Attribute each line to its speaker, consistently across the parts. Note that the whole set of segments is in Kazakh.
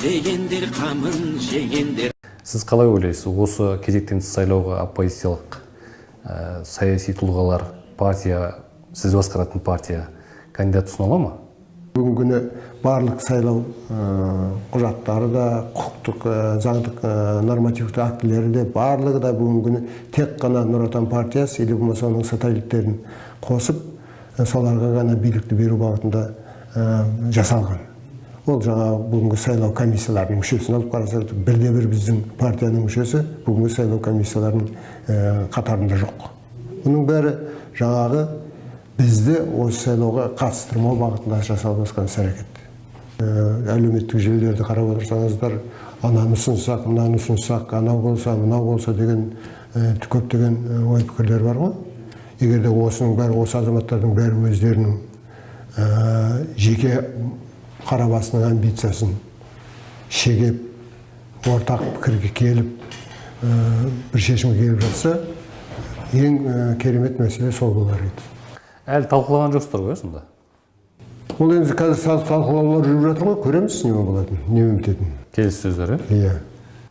Speaker 1: дегендер қамын жегендер.
Speaker 2: Сіз қалай ойлайсыз, осы кезектен тыс сайлауға оппозициялық саяси тұлғалар, партия, сіз басқаратын партия кандидат ұсына ала ма?
Speaker 3: Бүгінгі күні барлық сайлау құжаттары да, құқықтық, заңдық, нормативті актілері де барлығы да бүгінгі күні тек қана Нұр Отан партиясы или болмаса оның сателиттерін қосып, соларға ғана билікті беру бағытында жасалған. Ол жаңа бүгінгі сайлау комиссияларының мүшесін алып қарасақ, бірде-бір біздің партияның мүшесі бүгінгі сайлау комиссияларының қатарында жоқ. Бұның бәрі жаңағы бізді осы сайлауға қатыстырмау бағытында жасалып жатқан іс-әрекет. Әлеуметтік желілерді қарап отырсаңыздар, ананы ұсынсақ, мынаны ұсынсақ, анау болса, мынау болса деген көптеген ой пікірлер бар ғой. Егер де осының бәрі, осы азаматтардың бәрі өздерінің жеке қарабасының амбициясын шегеп, ортақ пікірге келіп, бір шешімге келіп жатса, ең керемет мәселе сол болар еді.
Speaker 2: Әлі талқылаған жоқсыздар ғой сонда?
Speaker 3: Ол енді қазір талқылаулар жүріп жатыр ғой, көреміз не болатын, не бітетін.
Speaker 2: Келіссөздер,
Speaker 3: Иә.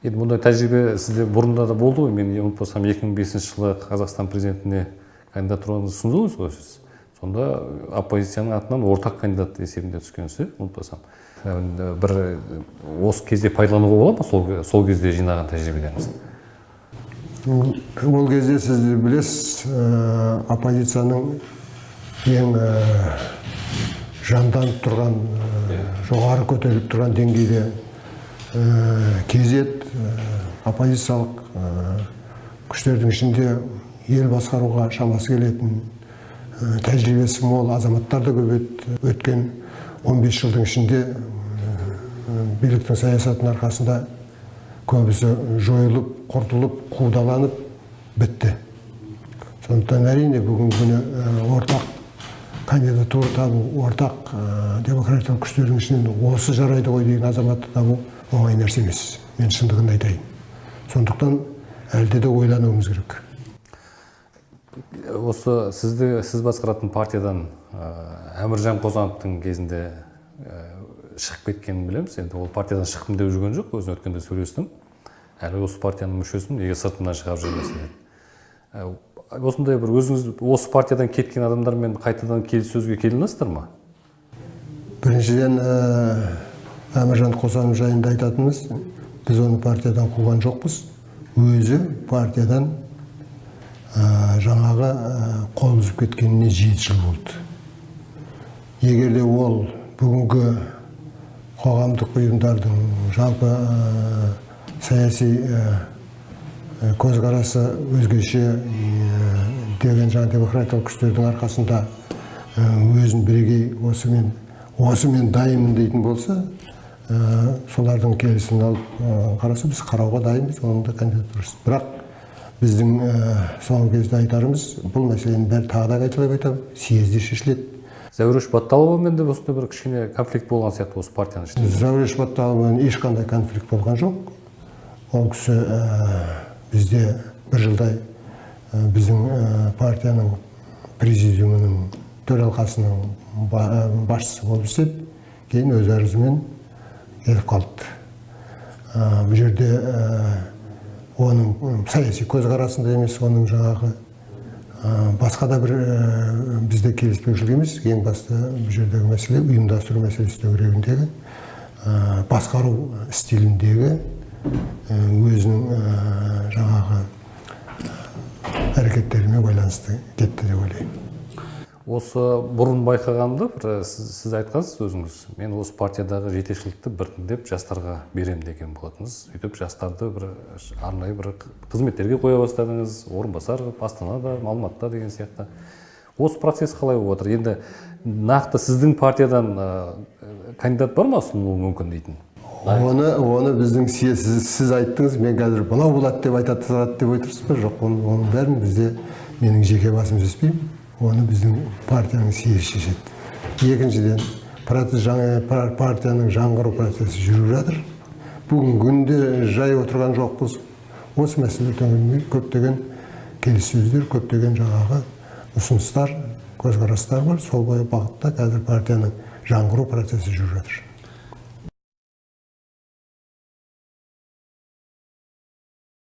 Speaker 2: Енді мұндай тәжірибе сізде бұрында да болды ғой, мен ұмытпасам 2005 жылы Қазақстан президентіне кандидатураңызды ұсындыңыз ғой сіз. Сонда оппозицияның атынан ортақ кандидат есебінде түскенсіз, ұмытпасам. Бір осы кезде пайдалануға болады ма сол кезде жинаған тәжірибелеріңізді?
Speaker 3: Ол кезде сіз білесіз, оппозицияның ең жанданып тұрған, жоғары көтеріліп тұрған деңгейде кезет, оппозициялық күштердің ішінде ел басқаруға шамасы келетін, тәжірибесі мол азаматтар да көп өткен 15 жылдың ішінде биліктің саясатының арқасында көбісі жойылып, құртылып, қудаланып бітті. Сондықтан әрине бүгінгі күні ортақ кандидатура табу, ортақ демократиялық күштердің ішінен осы жарайды ғой деген азаматты табу оңай нәрсе емес. Мен шындығын айтайын. Сондықтан әлде де ойлануымыз керек.
Speaker 2: Осы сіз басқаратын партиядан Әміржан Қозановтың кезінде шығып кеткенін білеміз. Енді ол партиядан шықтым деп жүрген жоқ, өзін өткенде сөйлестім. Әлі осы партияның мүшесімін, неге сыртынан шығарып жүрмесін деді. Осындай бір өзіңіз осы партиядан кеткен адамдармен қайтадан келіссөзге келе аласыздар ма?
Speaker 3: Біріншіден Әміржан Қозанов жайында айтатынымыз, біз оны партиядан қуған жоқпыз. Өзі партиядан жаңағы қол үзіп кеткеніне 7 жыл болды. Егер де ол бүгінгі қоғамдық ұйымдардың жалпы саяси көзқарасы өзгеше деген жаңа демократиялық күштердің арқасында өзін бірегей осымен дайынмын дейтін болса, солардың келісімін алып қараса, біз қарауға дайынбыз, оның да кандидатурасын. Бірақ біздің соңғы кезде айтарымыз, бұл мәселені бәрі тағы да қайталап айтамын, съезде шешіледі.
Speaker 2: Зәуреш Батталовамен де осындай бір кішкене конфликт болған сияқты осы партияның ішінде.
Speaker 3: Зәуреш Батталовамен ешқандай конфликт болған жоқ. Ол кісі бізде бір жылдай біздің партияның президиумының төралқасының басшысы болып істеді, кейін өз арызымен келіп қалды. Бұл жерде оның саяси көзқарасында емес, оның жаңағы басқа да бір бізде келіспеушілік емес, ең басты бұл жердегі мәселе ұйымдастыру мәселесі төңірегіндегі, басқару стиліндегі өзінің жаңағы әрекеттерімен байланысты кетті деп ойлаймын.
Speaker 2: Осы бұрын байқағанды, сіз айтқансыз өзіңіз, мен осы партиядағы жетекшілікті біртіндеп жастарға берем деген болатыныз. Сөйтіп жастарды арнайы бір қызметтерге қоя бастадыңыз, орынбасар Астанада, Алматыда деген сияқты. Осы процесс қалай болып отыр? Енді нақты сіздің партиядан кандидат бар ма ұсынылуы мүмкін дейтін?
Speaker 3: Оны біздің сіз айттыңыз, мен қазір мынау болады деп айтады деп отырсыз ба? Жоқ, оның бәрін бізде менің жеке басым шешпеймін. Оны біздің партияның съезі шешеді. Екіншіден, партияның жаңғыру процесі жүріп жатыр. Бүгін күнде жай отырған жоқпыз. Осы мәселе төңірегінде көптеген келіссөздер, көптеген жаңағы ұсыныстар, көзқарастар бар. Сол бағытта қазір партияның жаңғыру процесі жүріп жатыр.